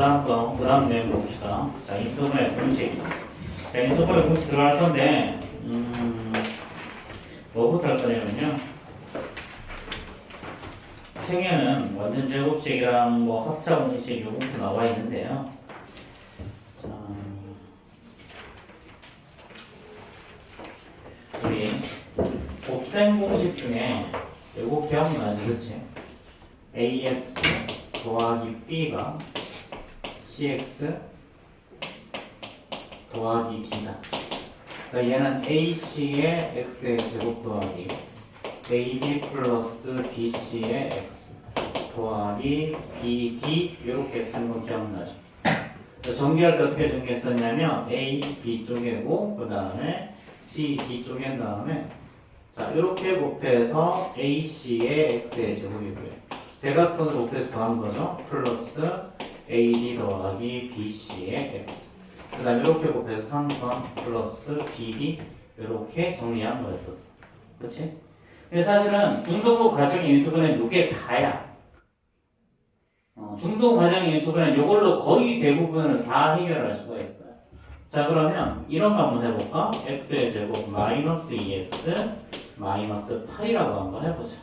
그 다음 내용 봅시다. 자, 인수분해 공식. 자, 인수분해 공식 들어갈 건데, 뭐부터 할 거냐면요. 책에는 원전 제곱식이랑 뭐 합차 공식 요거부터 나와 있는데요. 자, 우리 곱셈 공식 중에 요거 기억나지, 그치? ax 더하기 b가 cx 더하기 d다. 그러니까 얘는 ac의 x의 제곱 더하기 ab 플러스 bc의 x 더하기 bd 이렇게 하는 거 기억나죠? 전개할 때 어떻게 전개했었냐면 a, b 쪽이고 그 다음에 c, d 쪽에 한 다음에 자 이렇게 곱해서 ac의 x의 제곱이고요. 대각선으로 곱해서 더한 거죠. 플러스 AD 더하기 BC의 X. 그 다음에 이렇게 곱해서 3번 플러스 BD 이렇게 정리한 거였었어. 그렇지? 근데 사실은 중동부 과정의 인수분해는 이게 다야. 중동 과정의 인수분해는 이걸로 거의 대부분을 다 해결할 수가 있어요. 자 그러면 이런 거 한번 해볼까? X의 제곱 마이너스 2X 마이너스 8이라고 한번 해보자.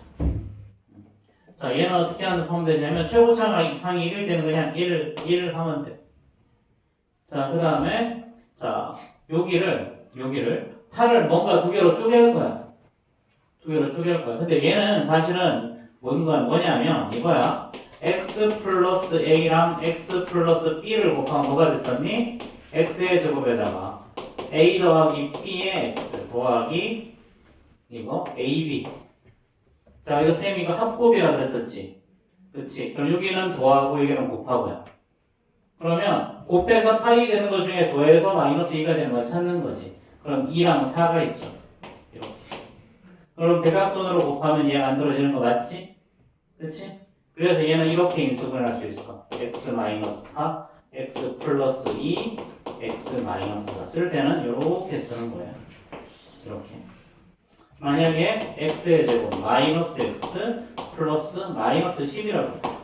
자, 얘는 어떻게 하면 되냐면, 최고차항이 1일 때는 그냥 1 하면 돼. 자, 그 다음에, 자, 여기를, 8을 뭔가 두 개로 쪼갤 거야. 근데 얘는 사실은 뭐냐면, 이거야. x 플러스 a랑 x 플러스 b를 곱하면 뭐가 됐었니? x의 제곱에다가 a 더하기 b의 x 더하기, 이거, ab. 자, 이거 쌤이 이거 합곱이라 그랬었지. 그치? 그럼 여기는 더하고 여기는 곱하고요. 그러면 곱해서 8이 되는 것 중에 더해서 마이너스 2가 되는 걸 찾는 거지. 그럼 2랑 4가 있죠. 이렇게. 그럼 대각선으로 곱하면 얘가 만들어지는 거 맞지? 그치? 그래서 얘는 이렇게 인수분해 할 수 있어. x 마이너스 4, x 플러스 2, x 마이너스 4. 쓸 때는 이렇게 쓰는 거예요. 이렇게. 만약에 x의 제곱 마이너스 x 플러스 마이너스 10이라고 했죠.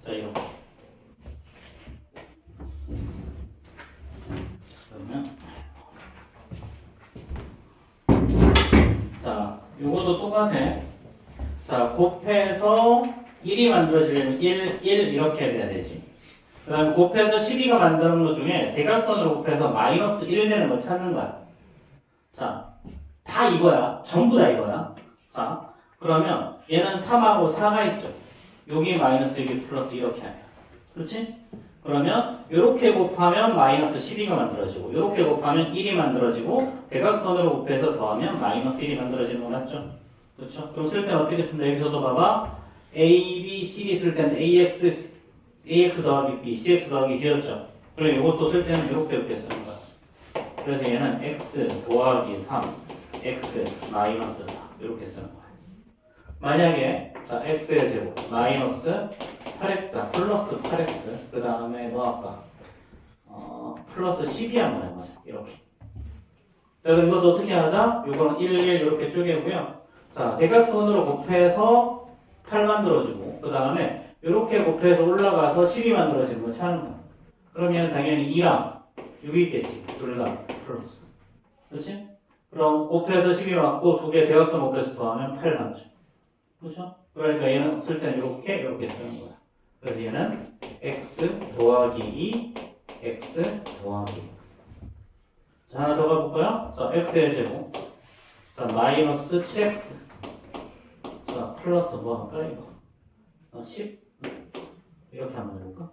자 이렇게 그러면 자 요것도 똑같아. 자 곱해서 1이 만들어지려면 1 이렇게 해야 되지. 그 다음에 곱해서 12가 만드는 것 중에 대각선으로 곱해서 마이너스 1 되는 거 찾는 거야. 자 다 이거야. 전부 다 이거야. 자, 그러면 얘는 3하고 4가 있죠. 여기 마이너스 여기 플러스 이렇게 하면. 그렇지? 그러면 이렇게 곱하면 마이너스 12가 만들어지고 이렇게 곱하면 1이 만들어지고 대각선으로 곱해서 더하면 마이너스 1이 만들어지는 거 맞죠? 그렇죠? 그럼 쓸 때는 어떻게 쓴다? 여기서도 봐봐. A, B, C 쓸 때는 AX 더하기 B, CX 더하기 D였죠? 그럼 이것도 쓸 때는 이렇게 쓰는 거야. 그래서 얘는 X 더하기 3 x 마이너스 4 이렇게 쓰는 거예요. 만약에 자 x의 제곱 마이너스 8x 플러스 8x 그 다음에 뭐 할까? 플러스 12 한번 해보자. 이렇게. 자 그럼 이것도 어떻게 하자? 요거는 1 이렇게 쪼개고요. 자 대각선으로 곱해서 8 만들어주고 그 다음에 이렇게 곱해서 올라가서 12 만들어지는 거 찾는 거야. 그러면 당연히 2랑 6이 있겠지. 둘 다 플러스. 그렇지? 그럼 곱해서 12 맞고 두 개 대각선 곱해서 더하면 8 맞죠. 그렇죠? 그러니까 얘는 쓸 때는 이렇게 쓰는 거야. 그래서 얘는 x 더하기 2, x 더하기. 자 하나 더 가볼까요? 자 x의 제곱. 자 마이너스 7x. 자 플러스 뭐 할까 이거? 10 이렇게 한번 해볼까?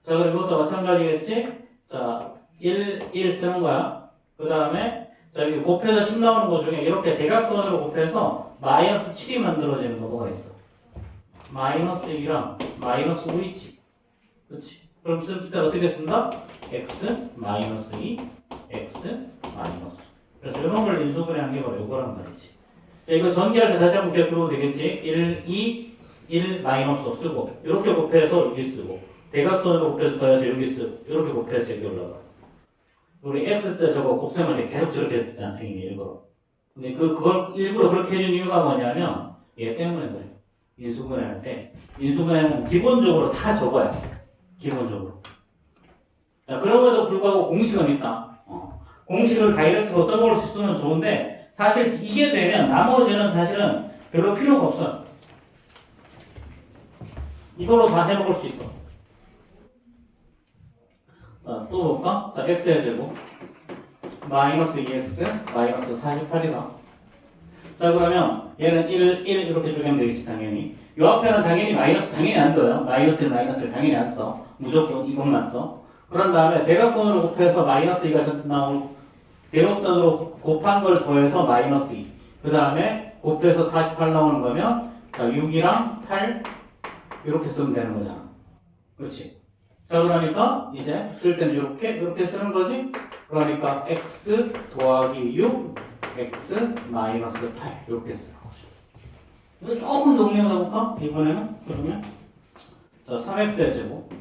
자 그럼 이것도 마찬가지겠지? 자 1 쓰는 거야. 그 다음에 자, 여기 곱해서 10 나오는 거 중에 이렇게 대각선으로 곱해서 마이너스 7이 만들어지는 거 뭐가 있어? 마이너스 1이랑 마이너스 5 있지. 그렇지? 그럼 쓸 때 어떻게 쓴다? x 마이너스 2, x 마이너스. 그래서 이런 걸 인수분해한 게 바로 이거란 말이지. 자, 이거 전개할 때 다시 한번 기억해보면 되겠지? 1 마이너스 쓰고 이렇게 곱해서 여기 쓰고 대각선으로 곱해서 더해서 여기 쓰고 이렇게 곱해서 여기 올라가. 우리 X자 저거 곱셈할 때 계속 저렇게 했었잖아, 선생님이 일부러. 근데 그걸 일부러 그렇게 해준 이유가 뭐냐면, 얘 때문에 그래. 인수분해할 때. 인수분해는 기본적으로 다 적어야. 기본적으로. 자, 그럼에도 불구하고 공식은 있다. 공식을 다이렉트로 써먹을 수 있으면 좋은데 사실 이게 되면 나머지는 사실은 별로 필요가 없어요. 이걸로 다 해먹을 수 있어. 자, 또 볼까? 자, x의 제곱 마이너스 2x 마이너스 48이다. 자, 그러면 얘는 1 이렇게 쪼개면 되겠지 당연히. 요 앞에는 당연히 마이너스 당연히 안 둬요. 마이너스 1 마이너스를 당연히 안 써. 무조건 이것만 써. 그런 다음에 대각선으로 곱해서 마이너스 2가 나올 대각선으로 곱한 걸 더해서 마이너스 2. 그 다음에 곱해서 48 나오는 거면 자, 6이랑 8 이렇게 쓰면 되는 거잖아. 그렇지? 자, 그러니까 이제 쓸 때는 이렇게 쓰는 거지. 그러니까 x 더하기 6 x 마이너스 8 이렇게 쓰는 거죠. 이거 조금 정리해 볼까? 이번에는 그러면 자, 3x의 제곱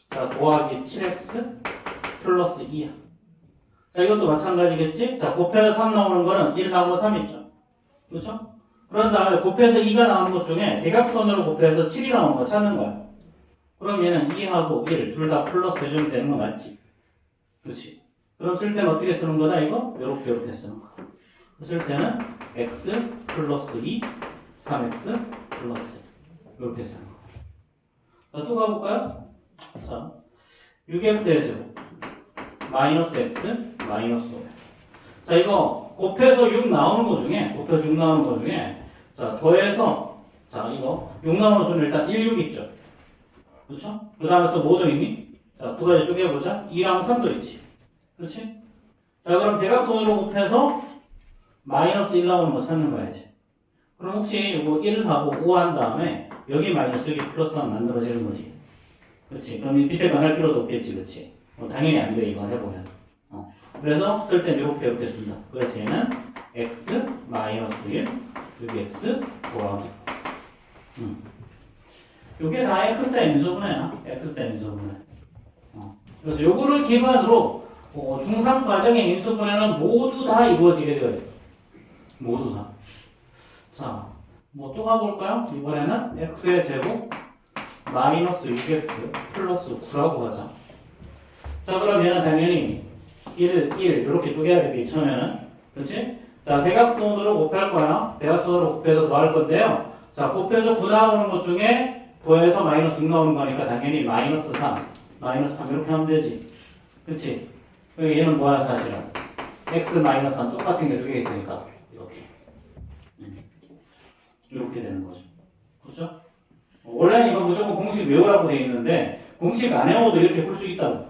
자, 더하기 7x 플러스 2야. 자, 이것도 마찬가지겠지? 자, 곱해서 3 나오는 거는 1하고 3 있죠. 그렇죠? 그런 다음에 곱해서 2가 나오는 것 중에 대각선으로 곱해서 7이 나오는 거 찾는 거야. 그럼 얘는 2하고 1 둘 다 플러스 해주면 되는 거 맞지? 그렇지? 그럼 쓸 때는 어떻게 쓰는 거다 이거? 요렇게 쓰는 거다. 쓸 때는 x 플러스 2 3x 플러스 1 이렇게 쓰는 거다. 자, 또 가볼까요? 자, 6x의 제곱 마이너스 x 마이너스 5. 자, 이거 곱해서 6 나오는 거 중에 자, 더해서 자, 이거 6 나오는 수는 일단 1, 6 있죠. 그렇죠? 그 다음에 또 뭐 더 있니? 자, 두 가지 쪼개보자. 2랑 3도 있지. 그렇지? 자, 그럼 대각선으로 곱해서 마이너스 1 나오는 거 찾는 거야지. 그럼 혹시 이거 1하고 5 한 다음에 여기 마이너스 여기 플러스만 만들어지는 거지. 그렇지? 그럼 이 밑에 건 할 필요도 없겠지. 그렇지? 당연히 안 돼. 이건 해보면. 그래서 쓸 땐 이렇게 쓴다. 그래서 얘는 x 마이너스 1 여기 x 더하기 요게 다 x자 인수분해야. x자 인수분해. 그래서 요거를 기반으로 중상 과정의 인수분해는 모두 다 이루어지게 되어 있어. 모두 다. 자, 뭐 또 가볼까요? 이번에는 x의 제곱 마이너스 6x 플러스 9라고 하자. 자, 그럼 얘는 당연히 1 이렇게 쪼개야 되겠지 처음에는. 그렇지? 자, 대각선으로 곱할 거야. 대각선으로 곱해서 더할 건데요. 자, 곱해서 9 나오는 것 중에 더해서 마이너스 6 나오는 거니까 당연히 마이너스 3 이렇게 하면 되지. 그렇지? 얘는 뭐야 사실은? x 마이너스 3 똑같은 게 두 개 있으니까 이렇게 되는 거죠. 그렇죠? 원래는 이거 무조건 공식 외우라고 되어 있는데 공식 안 외워도 이렇게 풀 수 있다고.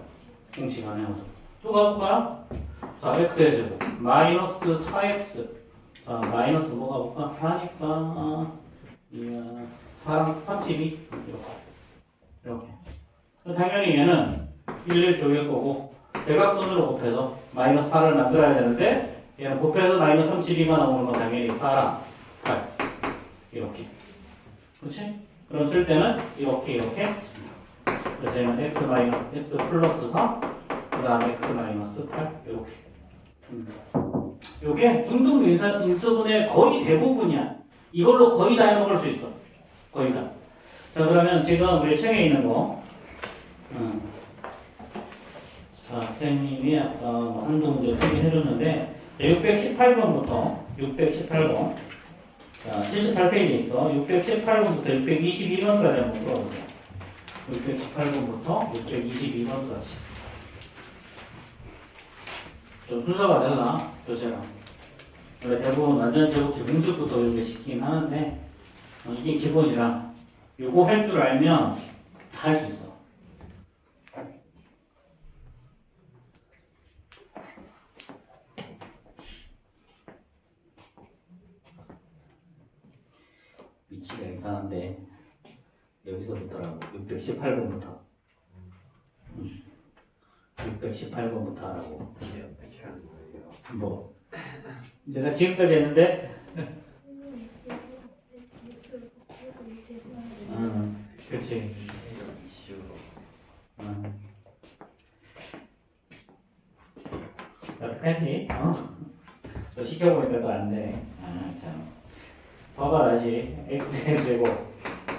공식 안 외워도. 또 가볼까요? 자, x의 제곱 마이너스 4x. 자, 마이너스 뭐 가볼까? 4니까 4랑 32 이렇게. 당연히 얘는 1 쪼갤 거고 대각선으로 곱해서 마이너스 4를 만들어야 되는데 얘는 곱해서 마이너스 32가 나오는 건 당연히 4랑 8 이렇게. 그렇지? 그럼 쓸 때는 이렇게 그래서 얘는 x 마이너스 x 플러스 4 그 다음에 x 마이너스 8 이렇게. 요게 중등 인수분의 거의 대부분이야. 이걸로 거의 다 해먹을 수 있어. 거의 다. 자, 그러면 지금 우리 책에 있는 거 자, 선생님이 아까 한두 문제 표기해줬는데 618번부터 618번 자, 78페이지에 있어. 618번부터 622번까지 한번 풀어보세요. 618번부터 622번까지. 좀 순서가 달라, 교재랑. 원래 대부분 완전 제곱식 공식부터 이렇게 시키긴 하는데, 이게 기본이라, 요거 할 줄 알면 다 할 수 있어. 위치가 이상한데 여기서부터라고 618번부터 618번부터 하라고. 이게 어떻게 하는 거예요? 뭐 제가 지금까지 했는데 그치. 이슈. 어떡하지? 또 시켜보니까 또 안 되네. 참. 봐봐 다시 x의 제곱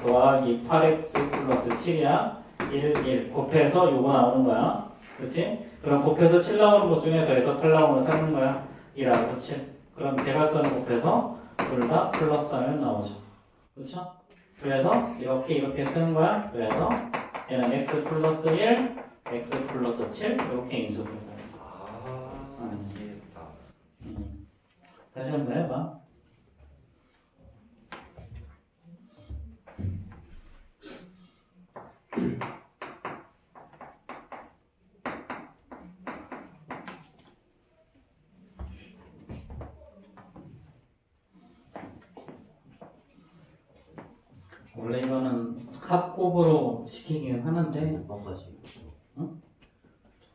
더하기 8x 플러스 7이야. 1 곱해서 요거 나오는 거야. 그렇지? 그럼 곱해서 7 나오는 것 중에 더해서 8 나오는 거 사는 거야. 1하고 7. 그럼 대각선을 곱해서 둘 다 플러스 하면 나오죠. 그렇죠? 그래서 이렇게 쓰는 거야. 그래서 얘는 x 플러스 1, x 플러스 7 이렇게 인수분해. 아, 이해했다. 다시 한번 해봐. 원래 이거는 합곱으로 시키긴 하는데 뭐까지?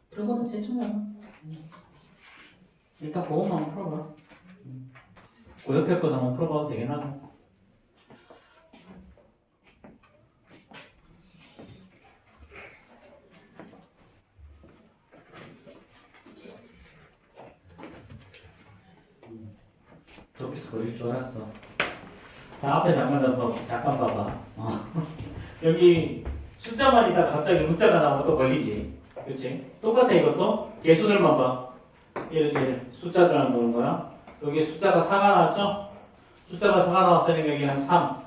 풀고도 괜찮아. 일단 그것만 풀어봐. 그 옆에 거도 한번 풀어봐도 되긴 하고. 저기서 걸릴 줄 알았어. 자, 앞에 잠깐 봐봐. 여기 숫자만 있다 갑자기 문자가 나오면 또 걸리지. 그치? 똑같아, 이것도. 개수들만 봐. 1, 1. 숫자들만 보는 거야. 여기 숫자가 4가 나왔죠? 숫자가 4가 나왔으니까 여기는 3.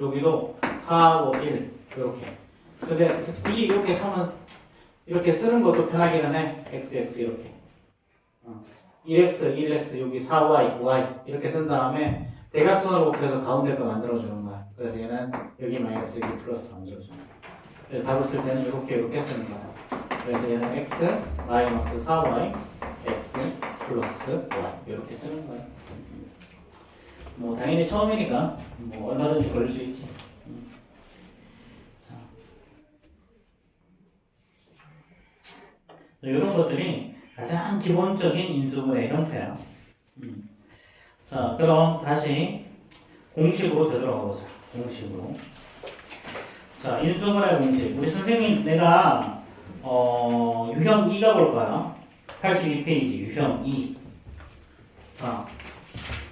여기도 4, 5, 1. 이렇게. 근데 굳이 이렇게 하면, 이렇게 쓰는 것도 편하기는 해. x, x 이렇게. 1x, 1x, 여기 4y, y. 이렇게 쓴 다음에 대각선으로 곱해서 가운데 거 만들어주는 거야. 그래서 얘는 여기 마이너스, 여기 플러스 만들어주는 거야. 그래서 답을 쓸 때는 이렇게 쓰는 거야. 그래서 얘는 x 마이너스 4y, x 플러스 y 이렇게 쓰는 거야. 뭐 당연히 처음이니까 뭐 얼마든지 걸릴 수 있지. 자, 이런 것들이 가장 기본적인 인수분해 형태야. 자, 그럼 다시 공식으로 되돌아가 보자. 공식으로. 자, 인수분해 공식. 우리 선생님 내가 유형 2가 볼 거야. 82페이지 유형 2. 자,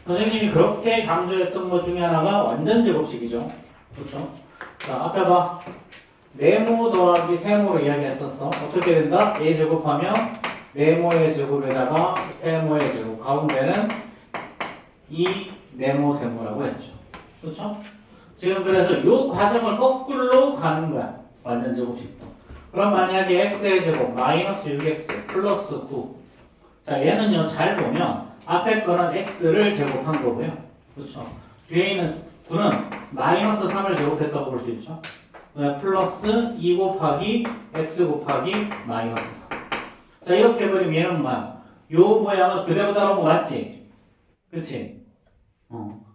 선생님이 그렇게 강조했던 것 중에 하나가 완전 제곱식이죠. 그렇죠? 자, 앞에 봐. 네모 더하기 세모로 이야기했었어. 어떻게 된다? a 제곱하면 네모의 제곱에다가 세모의 제곱. 가운데는 이 네모 세모라고 했죠. 그렇죠? 지금 그래서 이 과정을 거꾸로 가는 거야. 완전 제곱식도. 그럼 만약에 x의 제곱 마이너스 6x 플러스 9. 자, 얘는요 잘 보면 앞에 거는 x를 제곱한 거고요. 그렇죠? 뒤에 있는 9는 마이너스 3을 제곱했다고 볼 수 있죠. 플러스 2 곱하기 x 곱하기 마이너스 3. 자, 이렇게 해버리면 얘는 뭐야? 요 모양을 그대로 따라온 거 맞지? 그렇지?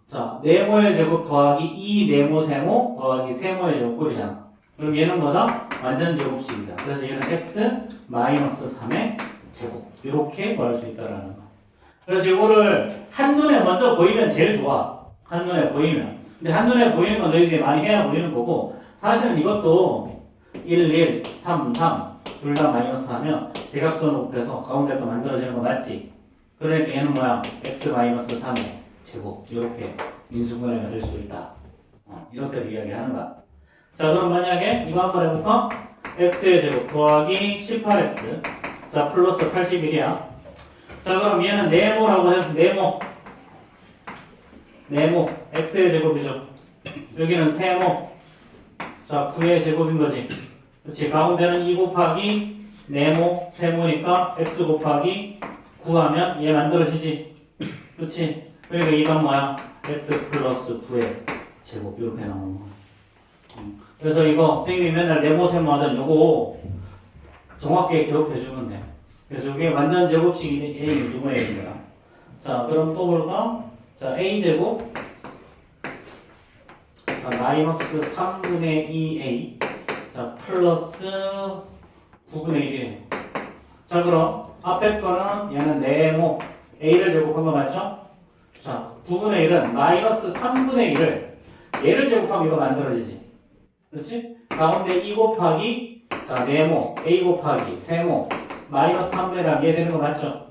자, 네모의 제곱 더하기 2 네모 세모 더하기 세모의 제곱 꼴이잖아. 그럼 얘는 뭐다? 완전 제곱식이다. 그래서 얘는 x 마이너스 3의 제곱. 이렇게 구할 수 있다라는 거. 그래서 이거를 한눈에 먼저 보이면 제일 좋아. 한눈에 보이면. 근데 한눈에 보이는 건 너희들이 많이 해야 보이는 거고, 사실은 이것도 1, 1, 3, 3 둘 다 마이너스 하면 대각선을 곱해서 가운데 거 만들어지는 거 맞지? 그러니까 얘는 뭐야? x 마이너스 3의 제곱. 이렇게 인수분해가 될 수 있다. 이렇게 이야기하는 거야. 자, 그럼 만약에 이거 한번 해볼까? x의 제곱 더하기 18x. 자, 플러스 81이야. 자, 그럼 얘는 네모라고 해서 네모 x의 제곱이죠. 여기는 세모. 자, 9의 제곱인 거지. 그렇지. 가운데는 2 곱하기 네모 세모니까 x 곱하기 9 하면 얘 만들어지지. 그렇지. 그러니까 이건 뭐야? x 플러스 9의 제곱 이렇게 나오는 거야. 그래서 이거 선생님이 맨날 네모 세모 하던 요거 정확하게 기억해 주면 돼. 그래서 이게 완전 제곱식이 a 인수분해인 거야. 자, 그럼 또 볼까? 자, a 제곱 자, 마이너스 3분의 2a 자, 플러스 9분의 1이에요. 자, 그럼 앞에 거는 얘는 네모 a를 제곱한 거 맞죠? 자, 9분의 1은 마이너스 3분의 1을 얘를 제곱하면 이거 만들어지지. 그렇지? 가운데 2 곱하기 자, 네모 a 곱하기 세모 마이너스 3분의 1하면 얘 되는 거 맞죠?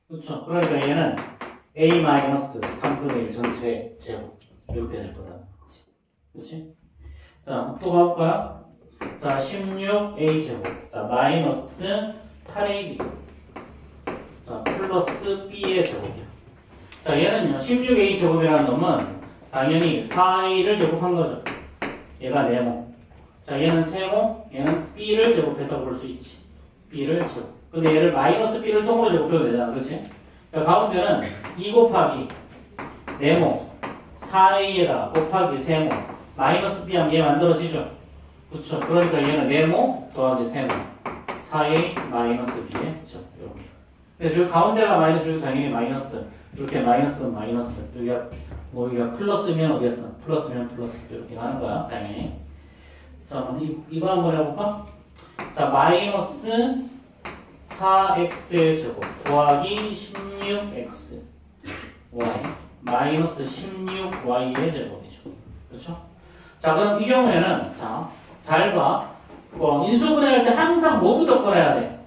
그렇죠? 그러니까 얘는 a 마이너스 3분의 1 전체 제곱 이렇게 될 거다. 그렇지? 자, 또 가볼까요? 자, 16a 제곱. 자, 마이너스 8ab. 자, 플러스 b의 제곱이야. 자, 얘는요, 16a 제곱이라는 놈은 당연히 4a를 제곱한 거죠. 얘가 네모. 자, 얘는 세모, 얘는 b를 제곱했다고 볼 수 있지. b를 제곱. 근데 얘를 마이너스 b를 통으로 제곱해도 되잖아, 그렇지? 자, 가운데는 2 곱하기 네모 4a에다 곱하기 세모 마이너스 b 하면 얘 만들어지죠. 그렇죠. 그러니까 얘는 네모 더하기 세모 4a 마이너스 b에 죠. 이렇게. 그래서 여기 가운데가 마이너스 여기 당연히 마이너스. 이렇게 마이너스는 마이너스. 여기가 뭐 여기가 플러스면 어디였어? 플러스면 플러스. 이렇게 가는 거야, 당연히. 자, 이거 한번 해볼까? 자, 마이너스 4x의 제곱 더하기 16x y 마이너스 16y의 제곱이죠. 그렇죠? 자, 그럼 이 경우에는 자, 잘 봐. 인수분해할 때 항상 뭐부터 꺼내야 돼?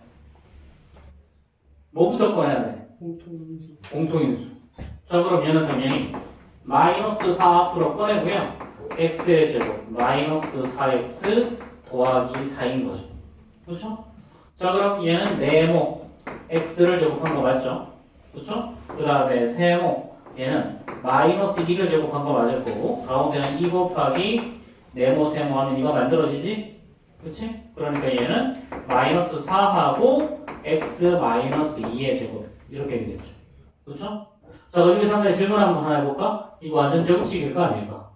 뭐부터 꺼내야 돼? 공통인수. 자, 그럼 얘는 당연히 마이너스 4 앞으로 꺼내고요. x의 제곱 마이너스 4x 더하기 4인 거죠. 그렇죠? 자, 그럼 얘는 네모 x를 제곱한 거 맞죠? 그렇죠? 그 다음에 세모 얘는 마이너스 2를 제곱한 거 맞을 거고 가운데는 2 곱하기 네모 세모 하면 이거 만들어지지? 그렇지? 그러니까 얘는 마이너스 4하고 x 마이너스 2의 제곱 이렇게 되겠죠. 그렇죠? 자, 그럼 여기 상당히 질문 한번 하나 해볼까? 이거 완전 제곱식일까 아닐까?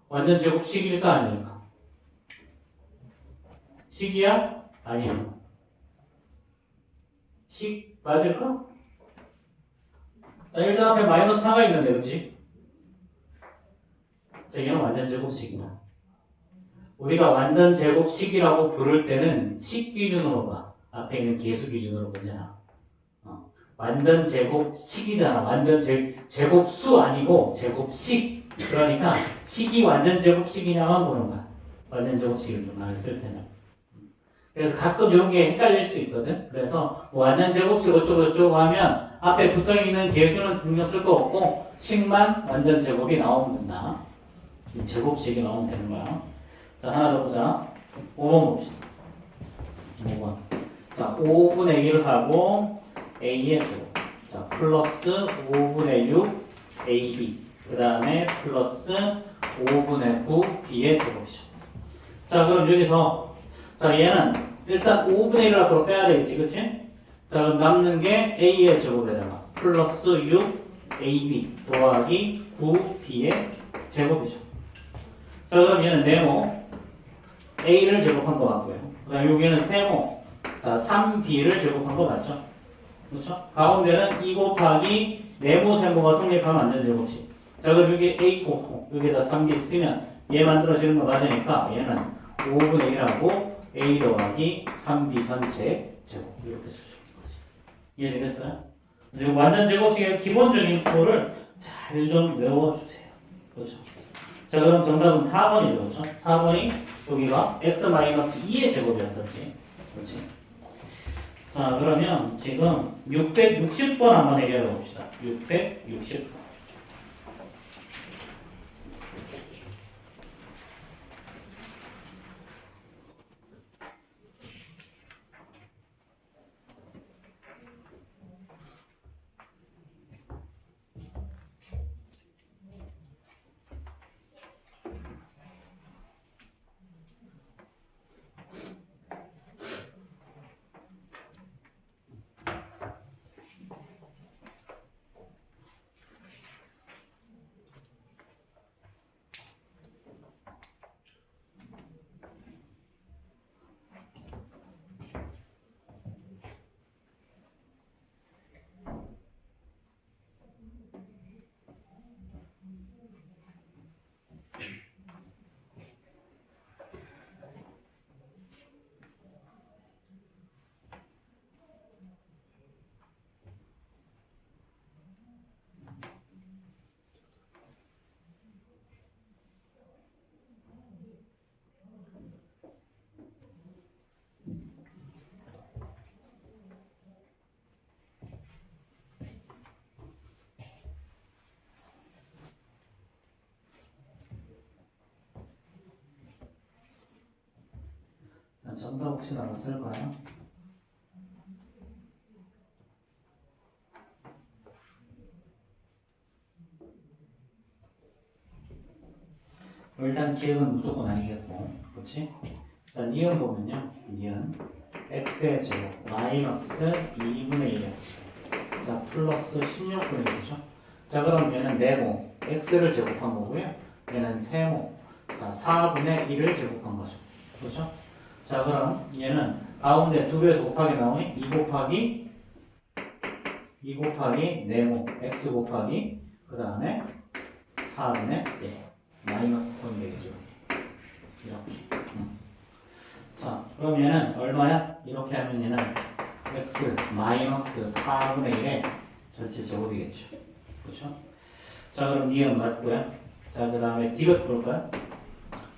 완전 제곱식일까 아닐까? 식이야? 아니야. 식 맞을까? 자, 일단 앞에 마이너스 4가 있는데, 그치? 자, 얘는 완전 제곱식이다. 우리가 완전 제곱식이라고 부를 때는 식 기준으로 봐. 앞에 있는 계수 기준으로 보잖아. 완전 제곱식이잖아. 완전 제곱수 아니고 제곱식. 그러니까 식이 완전 제곱식이냐만 보는 거야. 완전 제곱식을 좀 많이 쓸 때는. 그래서 가끔 이런 게 헷갈릴 수도 있거든. 그래서 뭐 완전 제곱식 어쩌고 하면 앞에 붙어있는 계수는 신경 쓸 거 없고 식만 완전 제곱이 나오면 된다. 제곱식이 나오면 되는 거야. 자, 하나 더 보자. 5번 봅시다. 5번. 자, 5분의 1 하고 a의 제곱. 자, 플러스 5분의 6 ab. 그 다음에 플러스 5분의 9 b의 제곱이죠. 자, 그럼 여기서 자, 얘는 일단 5분의 1을 앞으로 빼야 되겠지, 그치? 자, 그럼 남는 게 a의 제곱에다가 플러스 6 ab 더하기 9 b의 제곱이죠. 자, 그럼 얘는 네모 a를 제곱한 거 같고요. 그 다음 여기는 세모 자, 3b를 제곱한 거 맞죠? 그렇죠? 가운데는 2 곱하기 네모 세모가 성립하면 완전 제곱식. 자, 그럼 여기 a 곱 여기다 3b 쓰면 얘 만들어지는 거 맞으니까 얘는 5분의 1하고 a 더하기 3b 전체 제곱 이렇게 쓰시는 거지. 이해되겠어요? 그리고 완전 제곱식의 기본적인 거를 잘 좀 외워주세요. 그렇죠? 자, 그럼 정답은 4번이죠. 그렇죠? 4번이 여기가 x-2의 제곱이었었지. 그렇지? 자, 그러면 지금 660번 한번 해결해 봅시다. 660번. 정답 혹시 나왔을까요? 일단 기억은 무조건 아니겠고, 그렇지? 일단 니은 보면요, 니은 x의 제곱 마이너스 2분의 1x 자 플러스 16분의 1이죠. 자 그럼 얘는 네모 x를 제곱한 거고요. 얘는 세모 자 4분의 1을 제곱한 거죠. 그렇죠? 자 그럼 얘는 가운데 두 배에서 곱하기 나오니 2 곱하기 네모 x 곱하기 그 다음에 4분의 1 마이너스 손이 되겠죠. 이렇게. 자 그럼 얘는 얼마야? 이렇게 하면 얘는 x 마이너스 4분의 1의 전체 제곱이겠죠. 그렇죠? 자 그럼 니은 맞고요. 자 그 다음에 디귿 볼까요?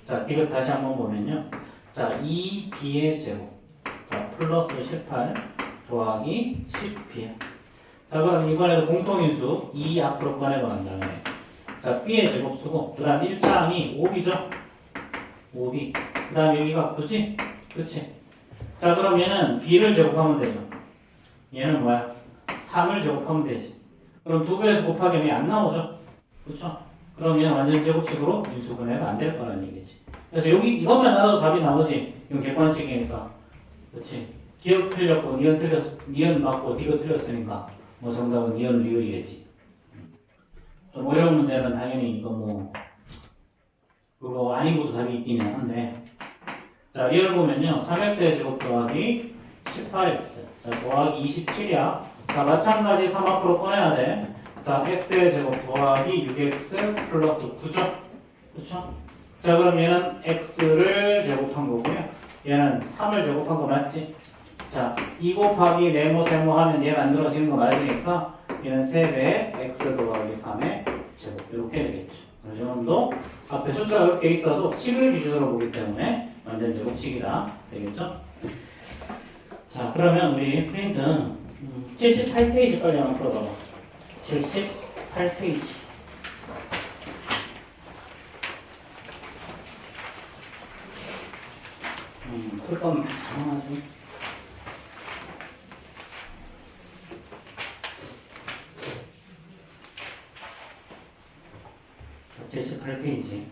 자 디귿 다시 한번 보면요. 자 2b의 제곱 자 플러스 18 더하기 10b 자 그럼 이번에도 공통인수 2 앞으로 꺼내고 난 다음에 자 b의 제곱수고 그 다음 1차항이 5b죠. 5b 그 다음 여기가 9지? 그치? 자 그럼 얘는 b를 제곱하면 되죠. 얘는 뭐야? 3을 제곱하면 되지. 그럼 두 배에서 곱하기 하면 안 나오죠? 그렇죠? 그럼 얘는 완전 제곱식으로 인수분해가 안 될 거라는 얘기지. 그래서 여기 이것만 알아도 답이 나오지. 이건 객관식이니까. 그렇지? 기억 틀렸고 니은 맞고 디귿 틀렸으니까 뭐 정답은 니은 리을이겠지. 좀 어려운 문제는 당연히 이거 뭐 그거 아닌 것도 답이 있기는 한데 자 리을 보면요 3x의 제곱 더하기 18x 자 더하기 27이야. 자 마찬가지 3 앞으로 꺼내야 돼. 자 x의 제곱 더하기 6x 플러스 9죠. 그렇죠? 자 그럼 얘는 x를 제곱한 거고요. 얘는 3을 제곱한 거 맞지? 자 2 곱하기 네모 세모 하면 얘 만들어지는 거 맞으니까 얘는 3배의 x 더하기 3의 제곱 이렇게 되겠죠. 어느 정도 앞에 숫자가 이렇게 있어도 식을 기준으로 보기 때문에 완전 제곱식이다 되겠죠? 자 그러면 우리 프린트 78페이지 빨리 한번 풀어봐봐. 78페이지 풀 거면 당황하지. 자, 78페이지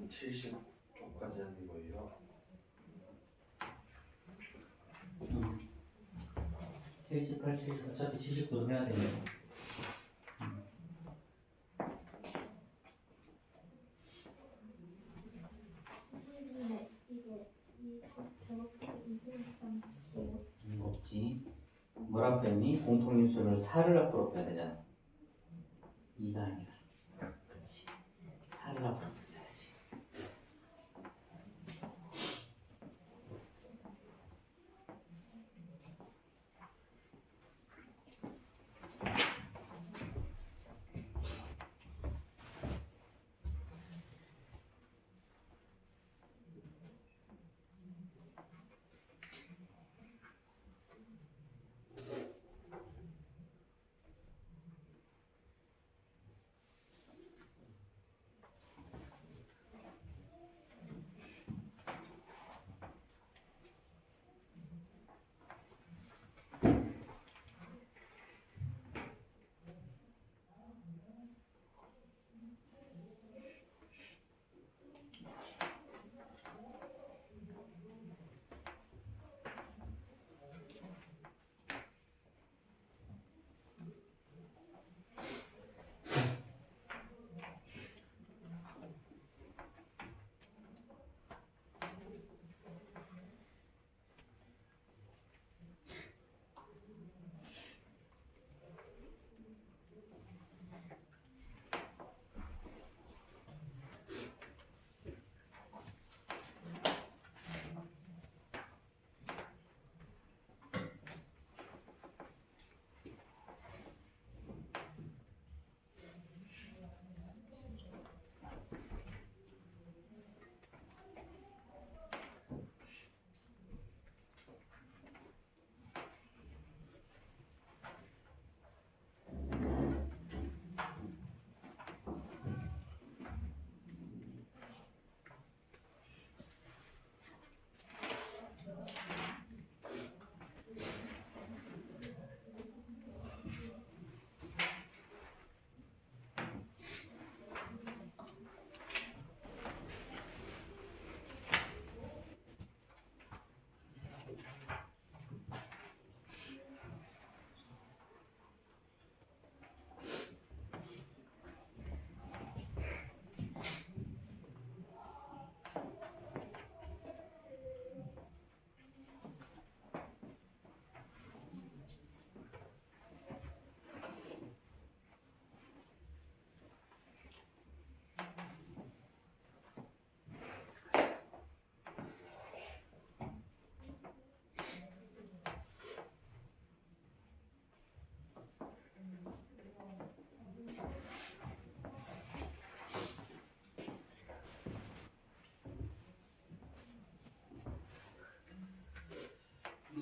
70쪽까지 하는 거예요. 78, 70 어차피 79도 해야 되네. 근데 이게 이 제곱해서 2분의 없지. 뭐라 빼니? 공통인수를 4를 앞으로 빼야 되잖아. 2가 아니라. 그치. 4를 앞으로 빼야지.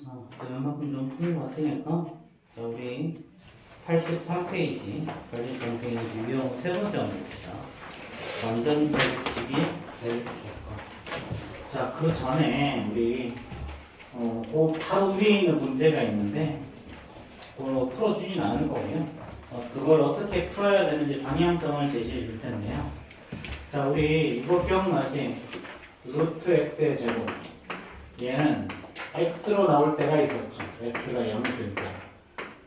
자, 웬만큼 좀 푼 것 같으니까. 자, 우리 83페이지. 83페이지 유형 세 번째 한번 봅시다. 완전 제곱식이 대조가. 자, 그 전에 우리 그 바로 위에 있는 문제가 있는데 그걸 풀어주진 않을 거고요. 그걸 어떻게 풀어야 되는지 방향성을 제시해 줄 텐데요. 자, 우리 이거 기억나지? 루트 x의 제곱. 얘는 x로 나올 때가 있었죠. x가 0일 때.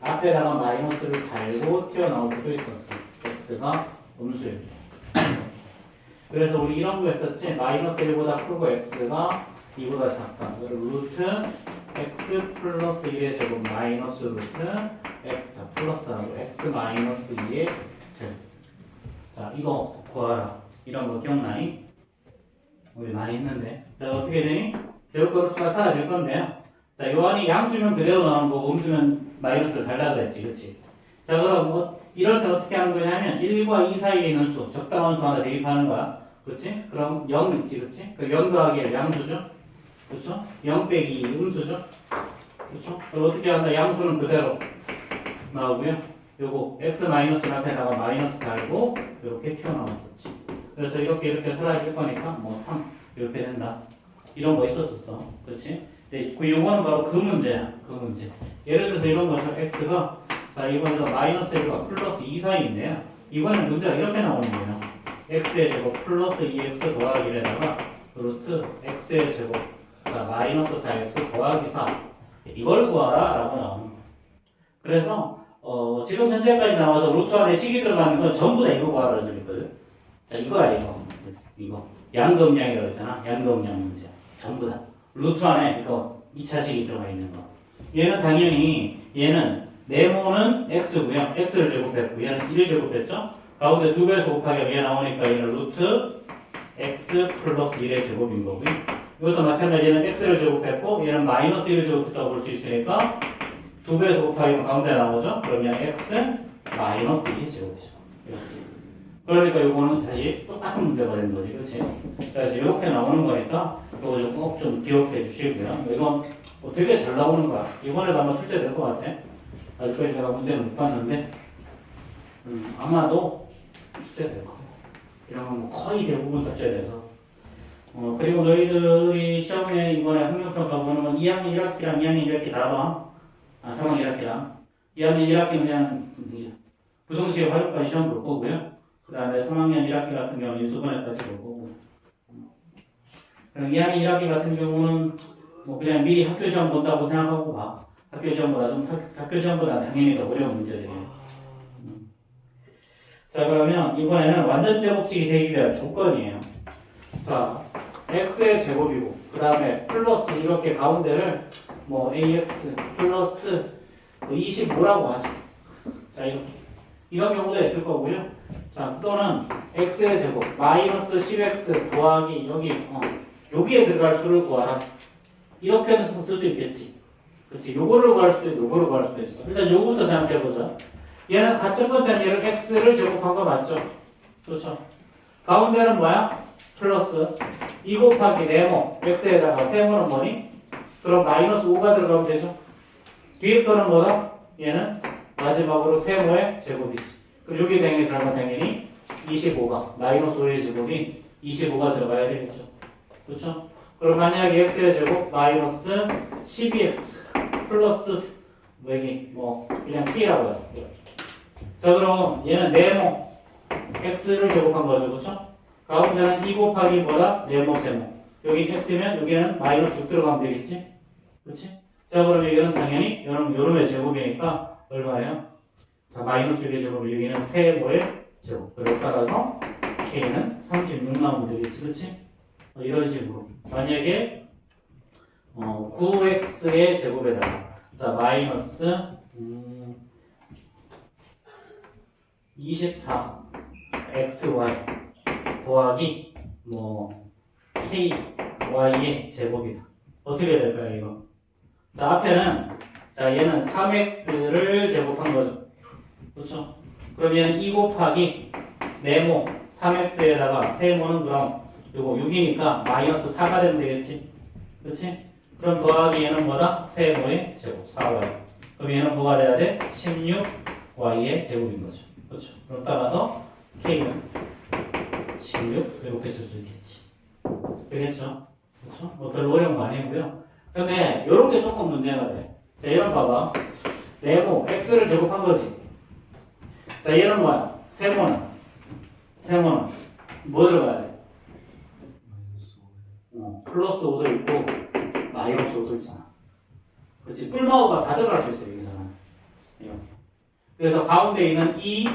앞에다가 마이너스를 달고 튀어나올 때도 있었어. x가 음수일 때. 그래서 우리 이런 거 했었지. 마이너스 1보다 크고 x가 2보다 작다. 그래서 루트 x 플러스 1의 제곱 마이너스 루트 x 자, 플러스하고 x 마이너스 2의 제곱. 자, 이거 구하라. 이런 거 기억나니? 우리 많이 했는데. 자, 어떻게 되니? 제곱과 루트가 사라질 건데요. 자, 요한이 양수면 그대로 나오는 거고 음수면 마이너스를 달라 그랬지. 그치? 자, 그럼 이럴 때 어떻게 하는 거냐면 1과 2 사이에 있는 수, 적당한 수 하나 대입하는 거야. 그치? 그럼 0 있지. 그치? 그 0 더하기 1 양수죠? 그쵸? 0 빼기 2 음수죠? 그쵸? 그럼 어떻게 한다? 양수는 그대로 나오고요. 요거 x 마이너스 앞에다가 마이너스 달고 이렇게 튀어나왔었지. 그래서 이렇게 사라질 거니까 뭐 3 이렇게 된다. 이런 거 있었었어. 그렇지? 네, 요거는 바로 그 문제야. 그 문제. 예를 들어서 이런 거죠. x가 자, 이번에도 마이너스 1과 플러스 2 사이인데요. 이번엔 문제가 이렇게 나오는 거예요. x의 제곱 플러스 2x 더하기 1에다가 루트 x의 제곱 마이너스 4x 더하기 4 이걸 구하라 라고 나오는 거예요. 그래서 지금 현재까지 나와서 루트 안에 식이 들어가는 건 전부 다 이거 구하라 그랬거든. 자 이거야 이거 양검량이라고 했잖아. 양검량 문제 전부 다 루트 안에 이거 2차식이 들어가 있는 거. 얘는 당연히 얘는 네모는 x고요. x를 제곱했고 얘는 1을 제곱했죠. 가운데 2배에서 곱하기 얘 나오니까 얘는 루트 x 플러스 1의 제곱인 거고요. 이것도 마찬가지로 얘는 x를 제곱했고 얘는 마이너스 1을 제곱했다고 볼 수 있으니까 2배에서 곱하기면 가운데 나오죠. 그러면 x 마이너스 2의 제곱이죠. 이렇게. 그러니까 이거는 다시 똑같은 문제가 되는 거지, 그렇지? 그래서 이렇게 나오는 거니까 이거 좀 꼭 좀 기억해 주시고요. 이건 되게 잘 나오는 거야. 이번에도 아마 출제될 것 같아. 아직까지 내가 문제는 못 봤는데 아마도 출제될 거야. 이런 건 뭐 거의 대부분 출제돼서. 그리고 너희들이 시험에 이번에 학력평가 보는 건 2학년 1학기랑 2학년 1학기 다 봐. 3학년 1학기랑 2학년 1학기는 그냥 부동식 활용까지 시험 볼 거고요. 그 다음에 3학년 1학기 같은 경우는 인수분해까지 볼 거고. 그럼 2학년 1학기 같은 경우는 뭐 그냥 미리 학교 시험 본다고 생각하고 봐. 학교 시험보다 당연히 더 어려운 문제들이에요. 자 그러면 이번에는 완전 제곱식이 되기 위한 조건이에요. 자 x의 제곱이고 그 다음에 플러스 이렇게 가운데를 뭐 ax 플러스 25라고 하죠. 자 이렇게 이런 경우도 있을 거고요. 자 또는 x의 제곱 마이너스 10x 더하기 여기에 들어갈 수를 구하라. 이렇게는 쓸 수 있겠지. 그렇지. 요거를 구할 수도 있고 요거를 구할 수도 있어. 일단 요거부터 생각해보자. 얘는 첫 번째는 얘를 x를 제곱한 거 맞죠? 그렇죠. 가운데는 뭐야? 플러스 2 곱하기 네모 x에다가 세모는 뭐니? 그럼 마이너스 5가 들어가면 되죠. 뒤에 거는 뭐다? 얘는 마지막으로 세모의 제곱이지. 그럼 여기에 들어가면 당연히 25가 마이너스 5의 제곱이 25가 들어가야 되겠죠. 그렇죠? 그럼 만약에 x의 제곱 마이너스 12x 플러스 그냥 t라고 하죠. 자 그럼 얘는 네모 x를 제곱한 거죠. 그렇죠? 가운데는 2 곱하기 뭐다? 네모 세모. 여기 x면 여기는 마이너스 6 들어가면 되겠지? 그렇지? 자 그럼 여기는 당연히 요놈의 제곱이니까 얼마예요? 자 마이너스 6의 제곱 여기는 세모의 제곱. 그리고 따라서 k는 36 나오면 되겠지. 그렇지? 이런 식으로 만약에 9x의 제곱에다가 자 마이너스 24 xy 더하기 ky의 제곱이다. 어떻게 될까요 이거? 자 앞에는 자 얘는 3x를 제곱한 거죠. 그렇죠? 그럼 얘는 2 곱하기 네모 3x에다가 세모는 그럼 요거 6이니까 마이너스 4가 되면 되겠지. 그렇지? 그럼 더하기 얘는 뭐다? 세모의 제곱 4y. 그럼 얘는 뭐가 돼야 돼? 16y의 제곱인 거죠. 그렇죠? 그럼 따라서 k는 16 이렇게 쓸 수 있겠지. 되겠죠? 그렇죠? 뭐 별로 어려운 거 아니고요. 근데 요런 게 조금 문제가 돼. 자 얘는 봐봐. 네모 x를 제곱한 거지. 자 얘는 뭐야? 세모는 뭐 들어가야 돼? 플러스 5도 있고 마이너스 5도 있잖아. 그렇지? 뿔마우가 다 들어갈 수 있어요 여기서는. 이렇게. 그래서 가운데 있는 이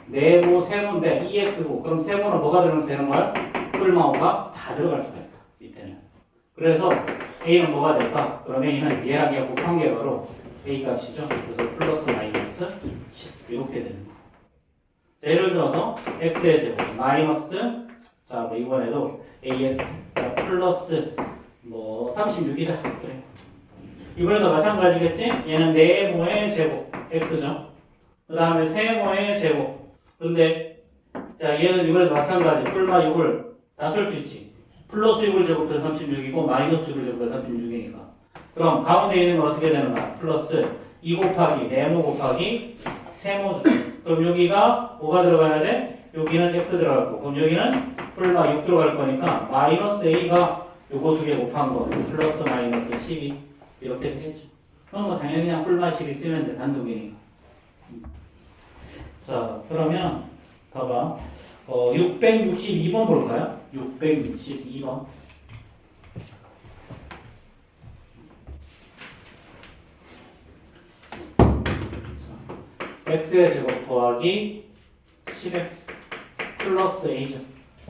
네모 세모인데 2x고 그럼 세모는 뭐가 들어가면 되는 거야? 뿔마우가 다 들어갈 수가 있다. 이때는. 그래서 a는 뭐가 될까? 그럼 a는 얘랑 얘 곱한 게 바로 a 값이죠. 그래서 플러스 마이너스 10 이렇게 되는 거야. 자, 예를 들어서 x의 제곱 마이너스 자 이번에도 ax 플러스 36이다. 그래. 이번에도 마찬가지겠지? 얘는 네모의 제곱 x죠. 그 다음에 세모의 제곱. 근데 자 얘는 이번에도 마찬가지. 뿔마 6을 다 쓸 수 있지. 플러스 6을 제곱해서 36이고 마이너스 6을 제곱해서 36이니까. 그럼 가운데 있는 건 어떻게 되는가? 플러스 2 곱하기 네모 곱하기 세모죠. 그럼 여기가 뭐가 들어가야 돼? 여기는 x 들어갈 거고 그럼 여기는 뿔마 6 들어갈 거니까 마이너스 a가 요거 두 개 곱한 거 플러스 마이너스 12 이렇게 되겠죠. 그럼 뭐 당연히 그냥 뿔마 12 쓰면 돼. 단독이니까. 자 그러면 봐봐. 662번 볼까요? 662번. x의 제곱 더하기 10x 플러스 a죠.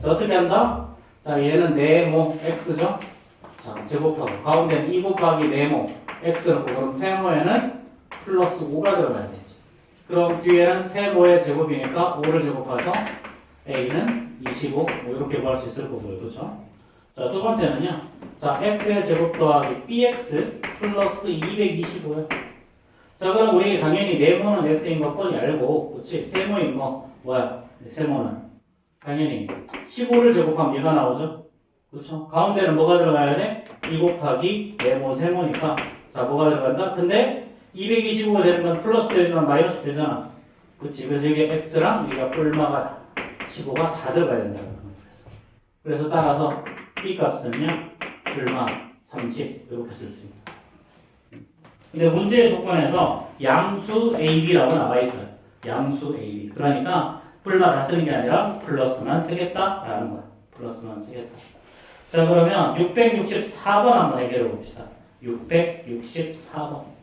자, 어떻게 한다? 자, 얘는 네모 x죠. 자, 제곱하고 가운데는 2 곱하기 네모 x로 그럼 세모에는 플러스 5가 들어가야 되지. 그럼 뒤에는 세모의 제곱이니까 5를 제곱해서 a는 25 뭐 이렇게 구할 수 있을 거고요. 그렇죠? 자, 두 번째는요. 자, x의 제곱 더하기 bx 플러스 225요. 자, 그럼 우리 당연히 네모는 x인 거 뻔히 알고, 그렇지? 세모인 거 뭐야? 세모는 당연히 15를 제곱하면 얘가 나오죠? 그렇죠? 가운데는 뭐가 들어가야 돼? 2 곱하기 네모 세모니까 자, 뭐가 들어간다? 근데 225가 되는 건 플러스 되지만 마이너스 되잖아. 그렇지? 그래서 이게 x랑 여기가 뿔마가 15가 다 들어가야 된다. 그래서 따라서 b 값은요, 뿔마 30 이렇게 쓸 수 있다. 근데 문제의 조건에서 양수 AB라고 나와 있어요. 양수 AB. 그러니까 뿔마 다 쓰는 게 아니라 플러스만 쓰겠다라는 거야. 플러스만 쓰겠다. 자, 그러면 664번 한번 해결해 봅시다. 664번.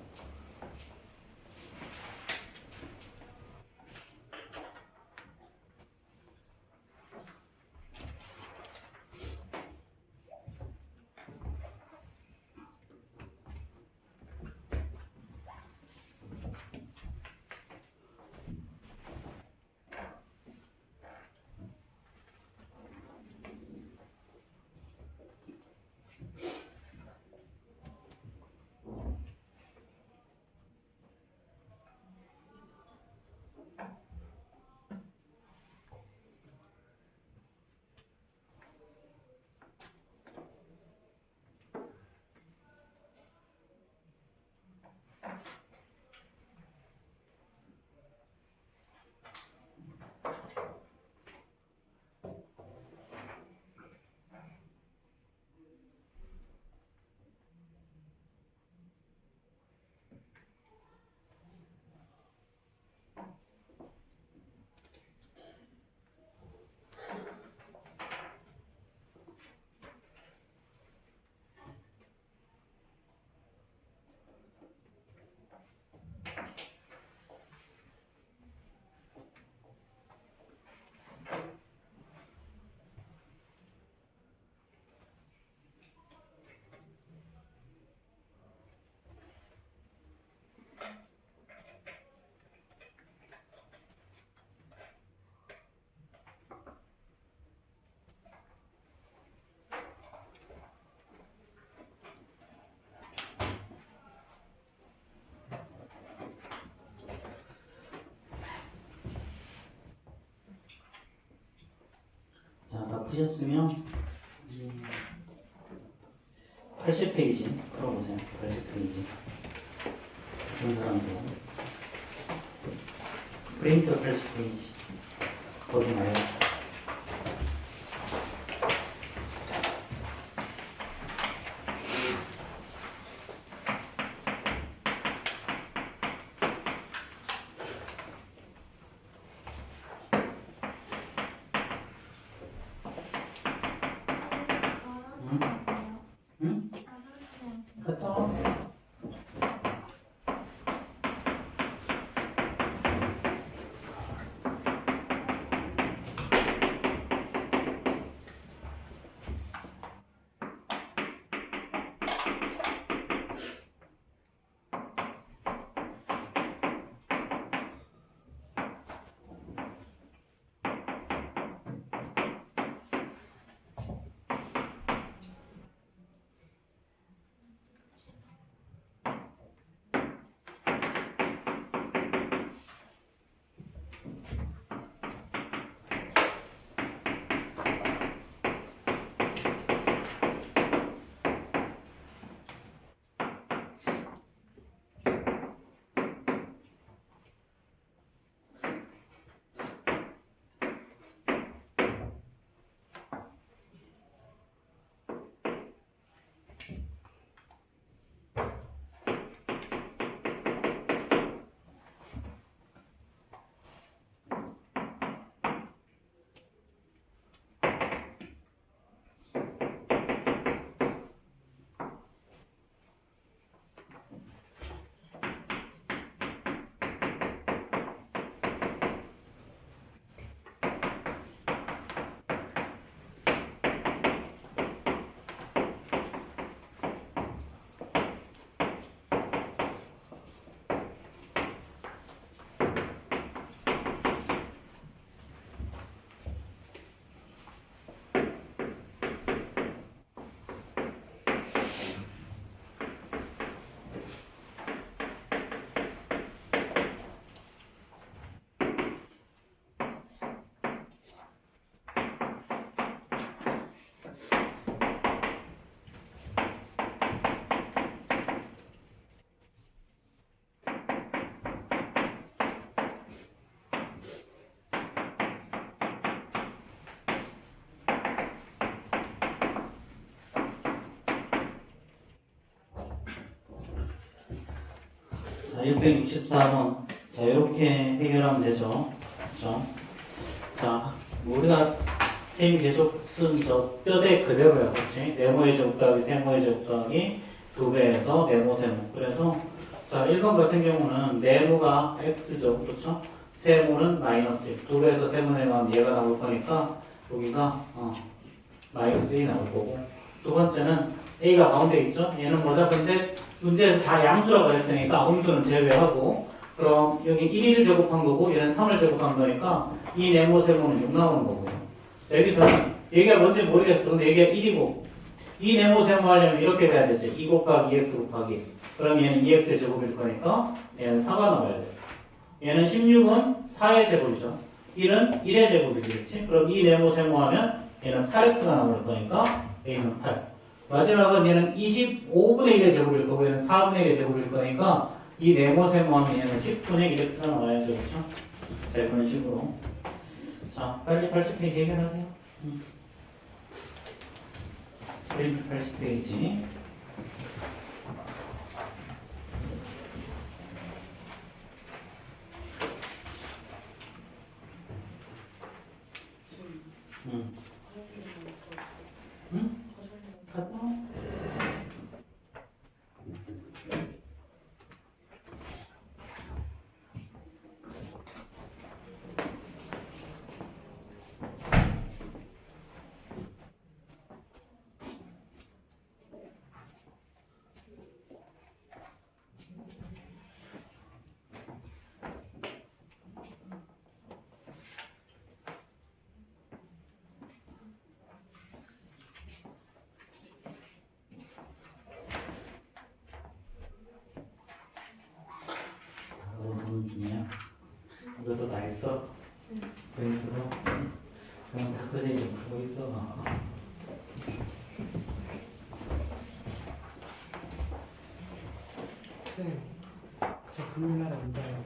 자, 다 푸셨으면 80페이지 풀어보세요. 80페이지. 그런 사람들 프린터 80페이지 거기 나요. 응? 갔다 와. 자, 664번. 자, 이렇게 해결하면 되죠. 그렇죠? 자, 우리가 선생님이 계속 쓴 저 뼈대 그대로야. 그렇지? 네모의 제곱 더하기 세모의 제곱 더하기 2배에서 네모 세모. 그래서 자, 1번 같은 경우는 네모가 x죠. 그렇죠? 세모는 마이너스 1. 2배에서 세모 내면 얘가 나올 거니까 여기가 마이너스 1이 나올 거고. 두 번째는 a가 가운데 있죠? 얘는 뭐다? 근데 문제에서 다 양수라고 했으니까 음수는 제외하고, 그럼 여기 1을 제곱한 거고 얘는 3을 제곱한 거니까 이 네모 세모는 6 나오는 거고요. 여기서는 얘가 뭔지 모르겠어. 근데 얘가 1이고 이 네모 세모 하려면 이렇게 돼야 되지. 2 곱하기 2x 곱하기. 그럼 얘는 2x의 제곱일 거니까 얘는 4가 나와야 돼. 얘는 16은 4의 제곱이죠. 1은 1의 제곱이지, 그렇지? 그럼 이 네모 세모 하면 얘는 8x가 나올 거니까 a는 8. 마지막은 얘는 25분의 1의 제곱일 거고 얘는 4분의 1의 제곱일 거니까 이 네모 세모하면 얘는 10분의 1x가 나와야죠. 그렇죠? 자, 이런 식으로. 자, 빨리 80페이지 해결하세요. 80페이지. 응? 갔다 와. 너 보는 중이야? 이것도 다 했어? 프린트도? 그럼 닥터제이 좀 풀고 있어. 네, 저 금요일날 안 가요.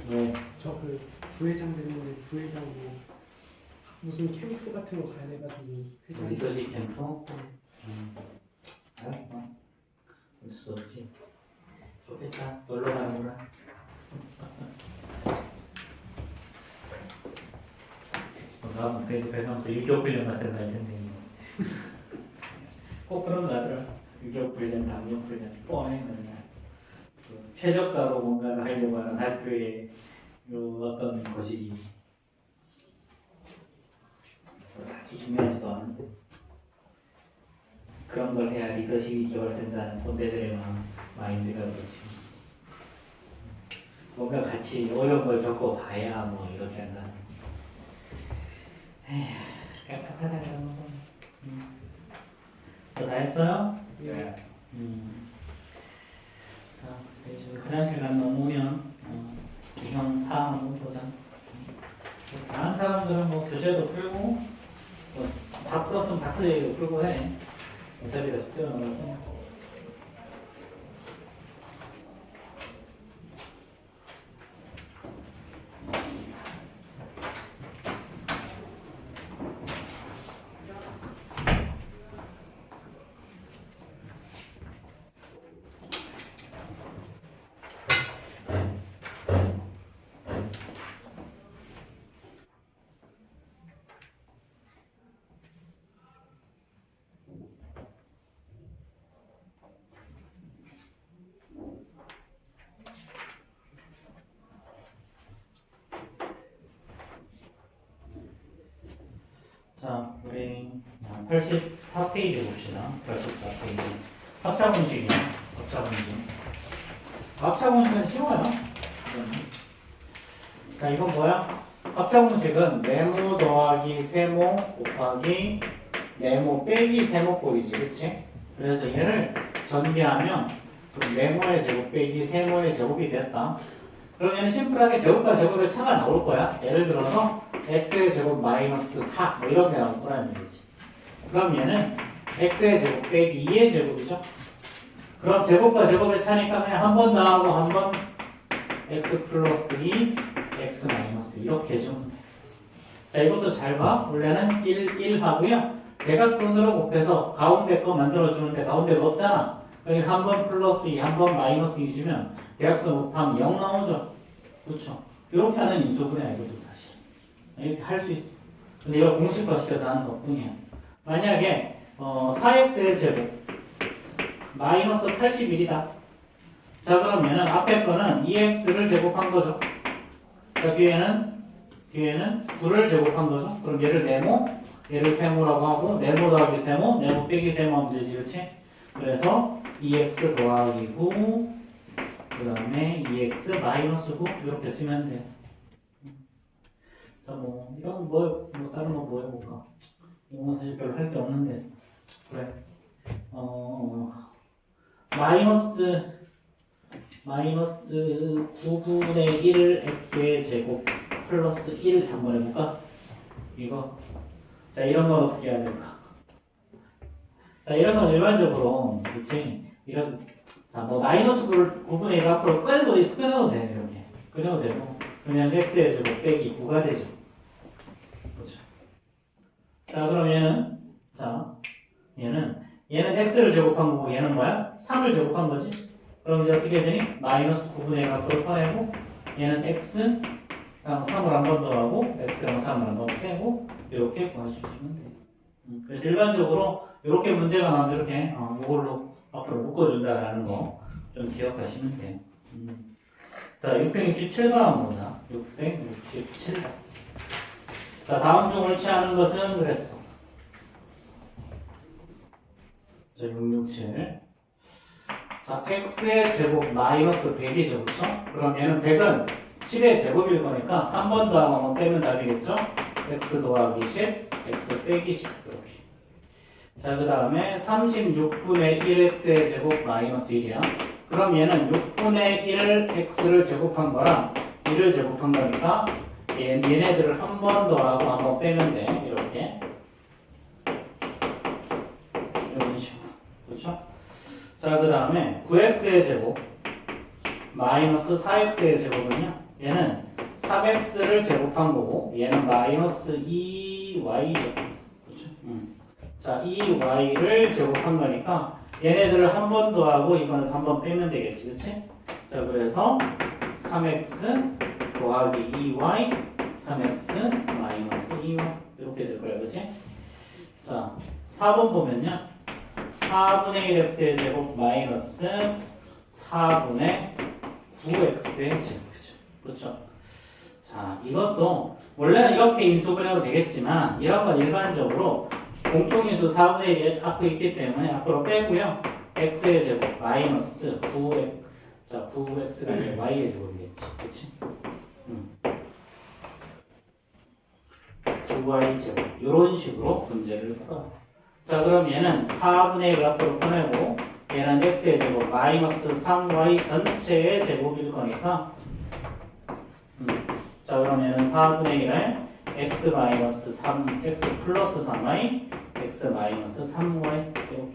왜? 저 그 부회장 되는데 부회장 뭐 무슨 캠프 같은 거 가야 돼가지고 회장. 리더십 캠프? 알았어. 어쩔 수 없지. 좋겠다. 놀러 가는구나. 다음 페이지 배경부터 유교 훈련 같은 거 할 텐데. 꼭 그런 거 하더라. 유교 훈련, 당뇨 훈련, 뻔해 맨날. 그 최저가로 뭔가를 하려고 하는 학교의 요 어떤 것이기. 딱히 중요하지도 않은데. 그런 걸 해야 리더십이 개발된다는 꼰대들의 마인드가 그렇지. 뭔가 같이 어려운 걸 겪어봐야 뭐 이렇게 한다는. 에휴, 깝깝하다 그런 거. 다 했어요? 네. 자, 이제 화장실 간 넘으면 형 사항 한번 보자. 다른 사람들은 뭐 교재도 풀고 뭐 다 풀었으면 다크 얘기도 풀고 해. 어차피 다 숙제가 나가서. 자, 우리 84페이지 봅시다. 84페이지. 합차분식이요. 합차분식. 합차분식은 쉬워요. 자, 이건 뭐야? 합차분식은 네모 더하기 세모 곱하기 네모 빼기 세모 꼴이지, 그치? 그래서 얘를 전개하면 네모의 제곱 빼기 세모의 제곱이 됐다. 그럼 얘는 심플하게 제곱과 제곱의 차가 나올 거야. 예를 들어서 x의 제곱 마이너스 4 뭐 이런 게 나올 거라는 얘기지. 그럼 얘는 x의 제곱 빼기 2의 제곱이죠. 그럼 제곱과 제곱의 차니까 그냥 한 번 나오고 한 번 x 플러스 2 x 마이너스 이렇게 해주면 돼. 자, 이것도 잘 봐. 원래는 1 하고요. 대각선으로 곱해서 가운데 거 만들어주는데 가운데가 없잖아. 그러니까 한 번 플러스 2, 한 번 마이너스 2 주면 대각선 곱하면 0 나오죠. 그렇죠. 이렇게 하는 인수분해야 이것도 사실. 이렇게 할 수 있어. 근데 이걸 공식화 시켜서 하는 것 뿐이야. 만약에 4x의 제곱 마이너스 81이다. 자 그러면은 앞에 거는 2x를 제곱한 거죠. 자 뒤에는 9를 제곱한 거죠. 그럼 얘를 네모, 얘를 세모라고 하고 네모 더하기 세모, 네모 빼기 세모 하면 되지, 그렇지? 그래서 2x 더하기 9, 그 다음에 2x 마이너스 9 이렇게 쓰면 돼. 자 뭐 이런 뭐 다른 거 뭐 해볼까? 이건 사실 별로 할 게 없는데 그래. 마이너스 9분의 1 x의 제곱 플러스 1 한번 해볼까? 이거. 자, 이런 건 어떻게 해야 될까? 자, 이런 건 일반적으로, 그치? 자, 뭐, 마이너스 9분의 1 앞으로 끊어도 돼, 이렇게. 끊어도 되고. 그냥 x의 제곱 빼기 9가 되죠. 그렇죠. 자, 그럼 얘는 x를 제곱한 거고, 얘는 뭐야? 3을 제곱한 거지? 그럼 이제 어떻게 되니? 마이너스 9분의 1 앞으로 꺼내고, 얘는 x, 3을 한 번 더 하고 x랑 3을 한 번 빼고 이렇게 구해주시면 돼요. 그래서 일반적으로 이렇게 문제가 나오면 이렇게 이걸로 앞으로 묶어준다라는 거 좀 기억하시면 돼요. 자 667번 한번 보자. 667번. 자 다음 중 옳지 않은 것은 그랬어. 자 667. 자 x의 제곱 마이너스 100이죠, 그렇죠? 그럼 얘는 100은 10의 제곱일 거니까 한 번 더 하면 빼면 답이겠죠? x 더하기 10, x 빼기 10 이렇게. 자, 그 다음에 36분의 1x의 제곱 마이너스 1이야. 그럼 얘는 6분의 1x를 제곱한 거랑 1을 제곱한 거니까 얘네들을 한 번 더 하고 한 번 빼면 돼. 이렇게. 이런 식으로. 그렇죠? 자, 그 다음에 9x의 제곱 마이너스 4x의 제곱은요. 얘는 3x를 제곱한 거고 얘는 마이너스 2y죠. 그렇죠? 자, 2y를 제곱한 거니까 얘네들을 한 번 더 하고 이거는 한 번 빼면 되겠지. 그렇지? 자, 그래서 3x 더하기 2y 3x 마이너스 2y 이렇게 될 거예요. 그렇지? 자, 4번 보면요. 4분의 1x의 제곱 마이너스 4분의 9x의 제곱이죠. 그렇죠? 자, 이것도 원래는 이렇게 인수분해도 되겠지만 이런 건 일반적으로 공통인수 4분의 1이 앞에 있기 때문에 앞으로 빼고요. x의 제곱 마이너스 9x 자, 9x가 아니라 y의 제곱이겠지. 그렇지? 9y 제곱 이런 식으로 문제를 풀어. 자, 그럼 얘는 4분의 1을 앞으로 꺼내고 얘는 x의 제곱 마이너스 3y 전체의 제곱일 거니까 자, 그럼 얘는 4분의 1에 x 마이너스 3, x 플러스 3y, x 마이너스 3y 이렇게.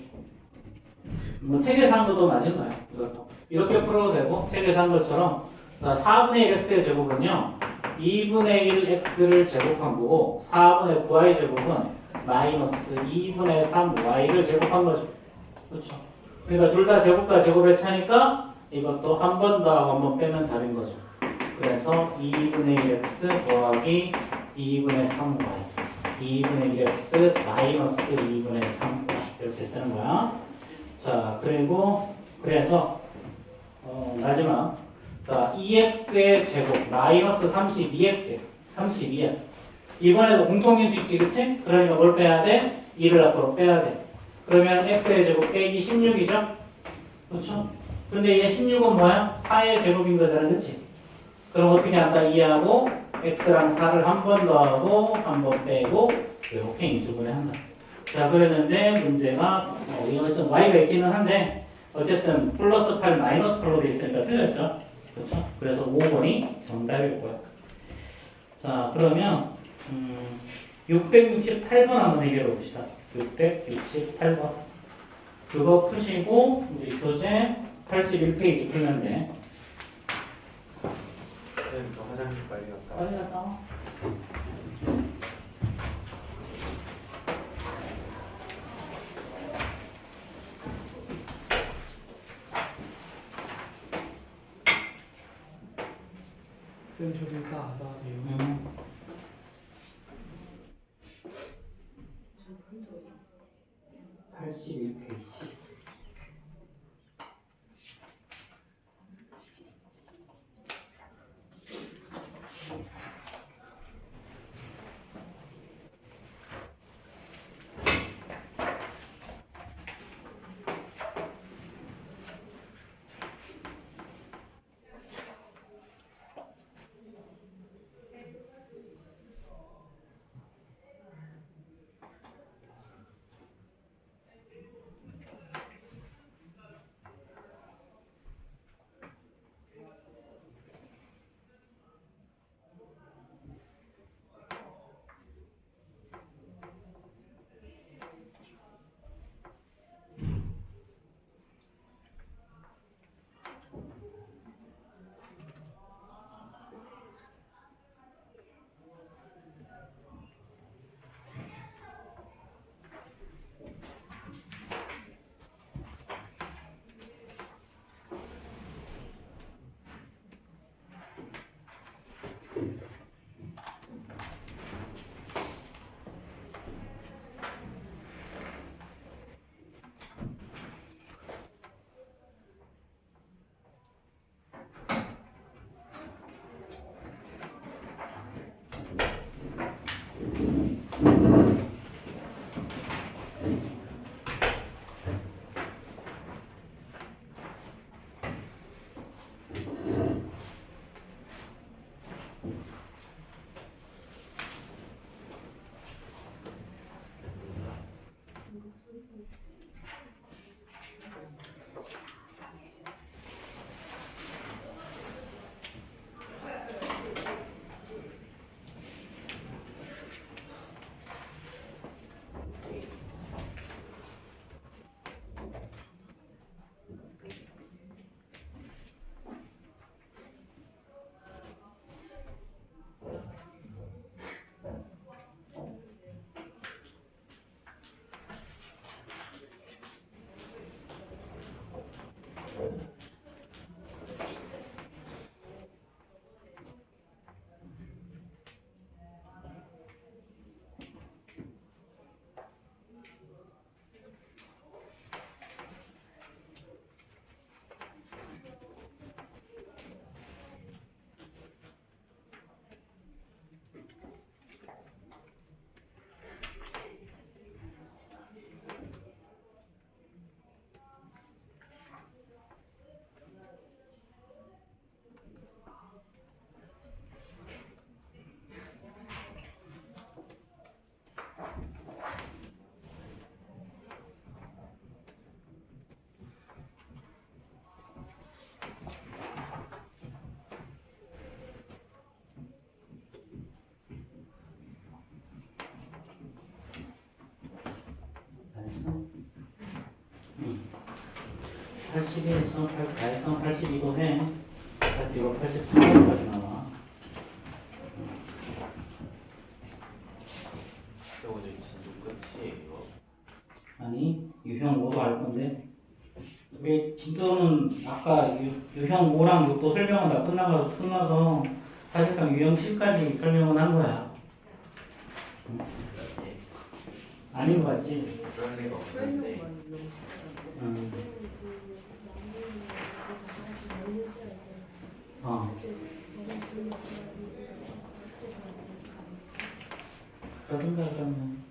뭐 체계상도도 맞은 거야. 이것도 이렇게 풀어도 되고 체계상 것처럼 자 4분의 1 x의 제곱은요 2분의 1 x를 제곱한 거고 4분의 9y 제곱은 마이너스 2분의 3 y를 제곱한 거죠. 그렇죠? 그러니까 둘 다 제곱과 제곱의 차니까 이것도 한 번 더 하고 한 번 빼면 답인 거죠. 그래서 2분의 1x 더하기 2분의 3y 2분의 1x 마이너스 2분의 3y 이렇게 쓰는 거야. 자, 그리고 그래서 마지막 자 2x의 제곱 마이너스 32x예요. 32야. 이번에도 공통인수 있지, 그치? 그러니까 뭘 빼야 돼? 2를 앞으로 빼야 돼. 그러면 x의 제곱 빼기 16이죠? 그렇죠? 근데 얘 16은 뭐야? 4의 제곱인 거잖아, 그치? 그럼 어떻게 한다? 2하고 x랑 4를 한 번 더 하고 한 번 빼고 이렇게 인수분해 한다. 자, 그랬는데 문제가 이거 좀 y가 있기는 한데 어쨌든 플러스 8 마이너스 8로 돼 있으니까 틀렸죠? 그렇죠? 그래서 5번이 정답일 거야. 자, 그러면 668번 한번 해결해 봅시다. 668번. 그거 푸시고 우리 교재 81페이지 풀면 돼. 선생님 저 화장실 빨리 갔다 빨리 갔다 와. 쌤 저도 이따 하다 돼요. 음. 저본적 81페이지. 알았어? 81에서 8에서 82도 해. 어차피 이거 83도까지 나와. 저 오늘 진도 끝이에요. 아니, 유형 5도 할 건데. 왜 진도는 아까 유형 5랑 6도 설명은 다 끝나서 사실상 유형 7까지 설명은 한 거야. 아닌 거 같지? 그럴 리가 없는데. 어. 그러든가 그러면.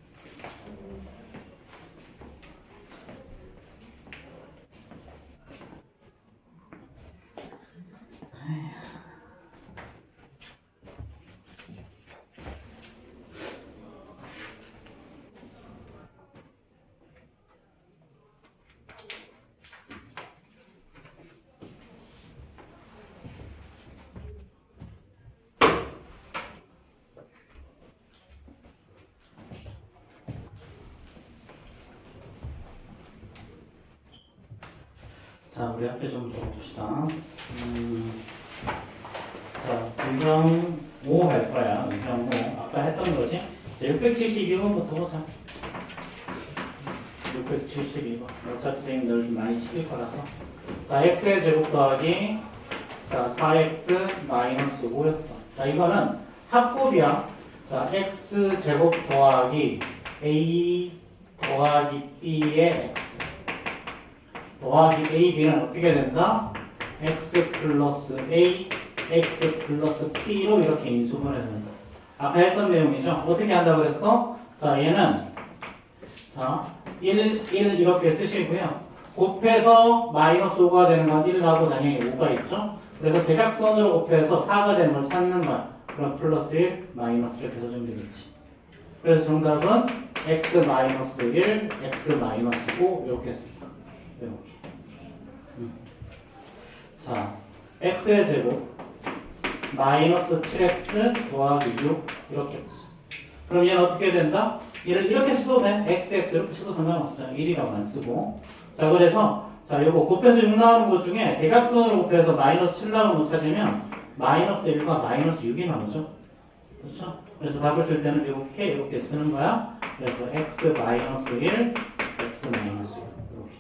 자, 우리 앞에 좀 볼봅시다. 자, 유형 5 할 거야. 유형 5. 아까 했던 거지? 672번부터 보자. 672번. 어차피 선생님들 좀 많이 시킬 거라서. 자, x의 제곱 더하기 자, 4x 마이너스 5였어. 자, 이거는 합곱이야. 자, x제곱 더하기 a 더하기 b의 x 더하기 a, b는 어떻게 된다? x 플러스 a, x 플러스 p로 이렇게 인수분해 된다. 아까 했던 내용이죠. 어떻게 한다고 그랬어? 자, 얘는 자 1 이렇게 쓰시고요. 곱해서 마이너스 5가 되는 건 1 나오고 당연히 5가 있죠. 그래서 대각선으로 곱해서 4가 되는 걸 찾는 거야. 그럼 플러스 1, 마이너스 이렇게 써주면 되겠지. 그래서 정답은 x 마이너스 1, x 마이너스 5 이렇게 씁니다. 이렇게. 자, x의 제곱 마이너스 7x 더하기 6 이렇게 보죠. 그럼 얘는 어떻게 된다? 얘를 이렇게 써도 돼. xx 이렇게 써도 상관없어요. 1이라고 안 쓰고. 자, 그래서 자, 요거 곱해서 6 나오는 것 중에 대각선으로 곱해서 마이너스 7 나오는 거 찾으면 마이너스 1과 마이너스 6이 나오죠. 그렇죠? 그래서 답을 쓸 때는 이렇게 쓰는 거야. 그래서 x 마이너스 1, x 마이너스 6 이렇게.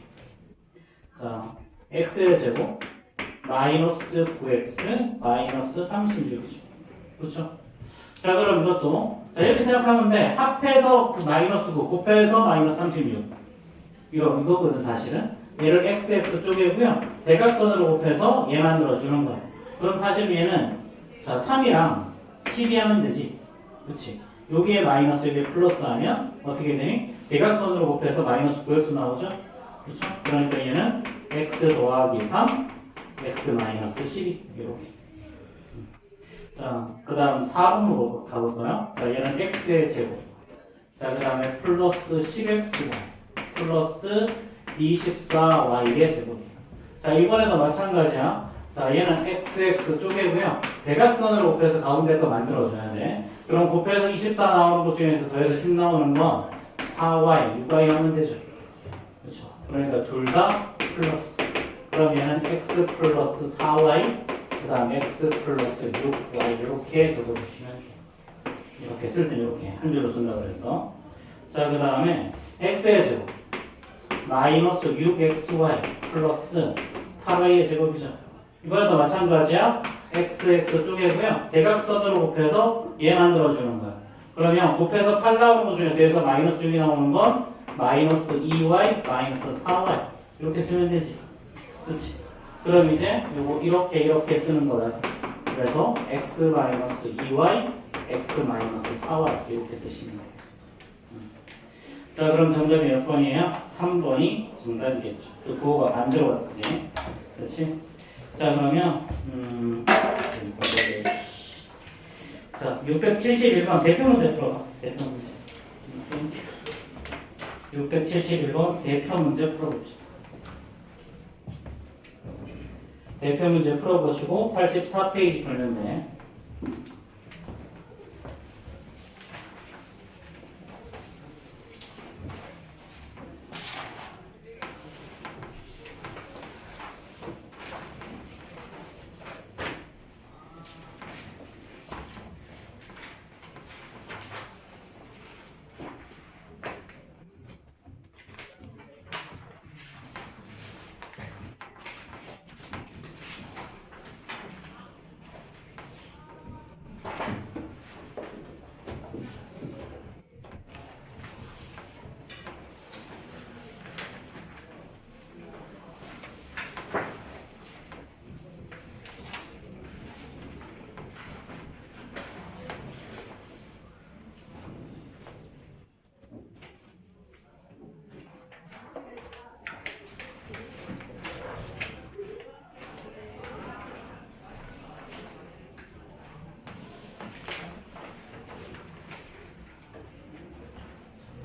자, x의 제곱 마이너스 9x 마이너스 36이죠. 그렇죠? 자, 그럼 이것도 자, 이렇게 생각하면 돼. 합해서 그 마이너스 9 곱해서 마이너스 36 이거거든 사실은. 얘를 xx 쪼개고요. 대각선으로 곱해서 얘 만들어주는 거야. 그럼 사실 얘는 자 3이랑 12 하면 되지. 그치? 여기에 마이너스 여기에 플러스 하면 어떻게 되니? 대각선으로 곱해서 마이너스 9x 나오죠? 그렇죠? 그러니까 얘는 x 더하기 3 x 마이너스 12 이렇게. 자, 그 다음 4번으로 가볼까요? 자, 얘는 x의 제곱. 자, 그 다음에 플러스 10xy 플러스 24y의 제곱이에요. 자, 이번에도 마찬가지야. 자, 얘는 xx 쪼개고요. 대각선으로 곱해서 가운데 거 만들어줘야 돼. 그럼 곱해서 24 나오는 것 중에서 더해서 10 나오는 건 4y, 6y 하면 되죠. 그렇죠. 그러니까 둘 다 플러스. 그럼 얘는 x 플러스 4y, 그 다음 x 플러스 6y 이렇게 적어주시면 돼요. 이렇게 쓸 때는 이렇게 한 줄로 쓴다고 그랬어. 자, 그 다음에 x의 제곱 마이너스 6xy 플러스 8y의 제곱이죠. 이번에도 마찬가지야. xx 쪼개고요. 대각선으로 곱해서 얘 만들어주는 거야. 그러면 곱해서 8 나오는 것 중에 대해서 마이너스 6이 나오는 건 마이너스 2y 마이너스 4y 이렇게 쓰면 되지. 그렇지? 그럼 이제 요거 이렇게 쓰는 거다. 그래서 x 마이너스 2y x 마이너스 4y 이렇게 쓰시면 돼요. 자, 그럼 정답이 몇 번이에요? 3번이 정답이겠죠. 또 부호가 반대로 왔지. 그렇지? 자, 그러면 자, 671번 대표 문제 풀어봐. 대표 문제. 671번 대표 문제 풀어봅시다. 대표 문제 풀어보시고 84페이지 풀면 돼.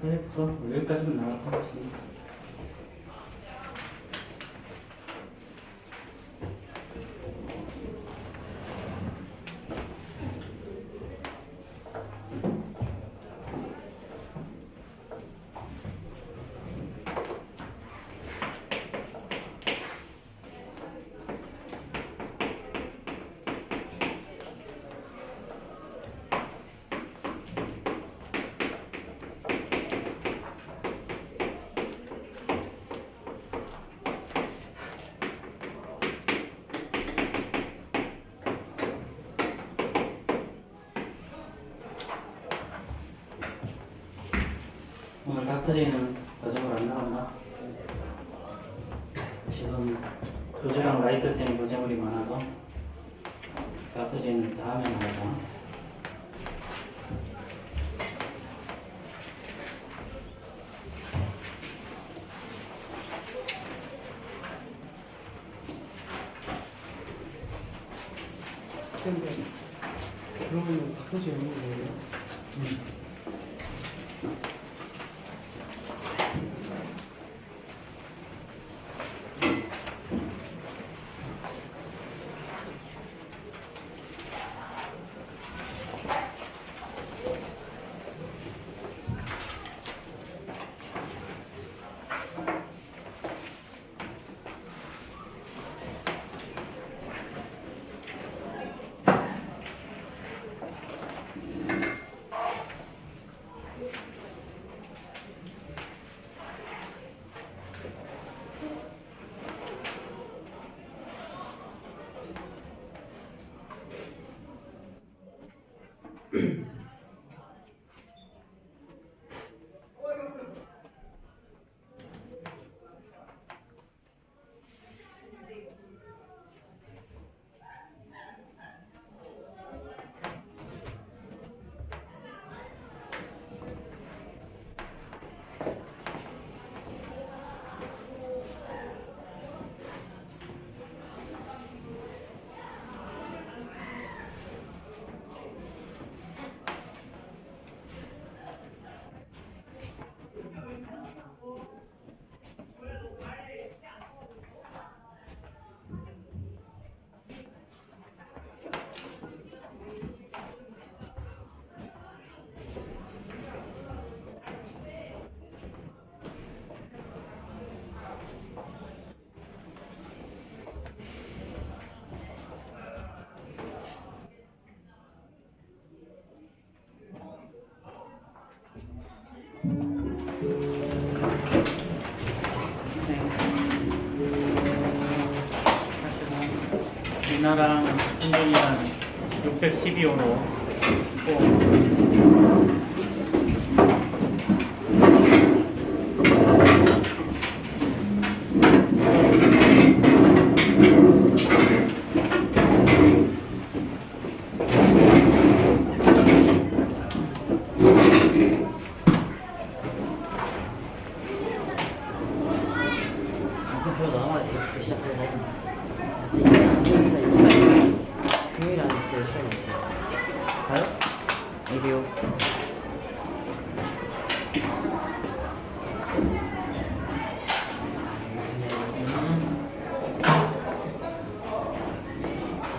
네, 그럼 여기까지만 나갈 것 같습니다. 가프제이는 과정을 안 나갔나? 지금 교재랑 라이트 쌤이 고생물이 많아서 가프제이는 다음에 나가자. 근데 그러면 박터지 없는 거예요? 이나랑 승준이랑 612호로 무슨 표 나와야 돼. 시작하고 진짜 유치하게 금요일 안에 진짜 열심히 했어요. 가요? 이게요.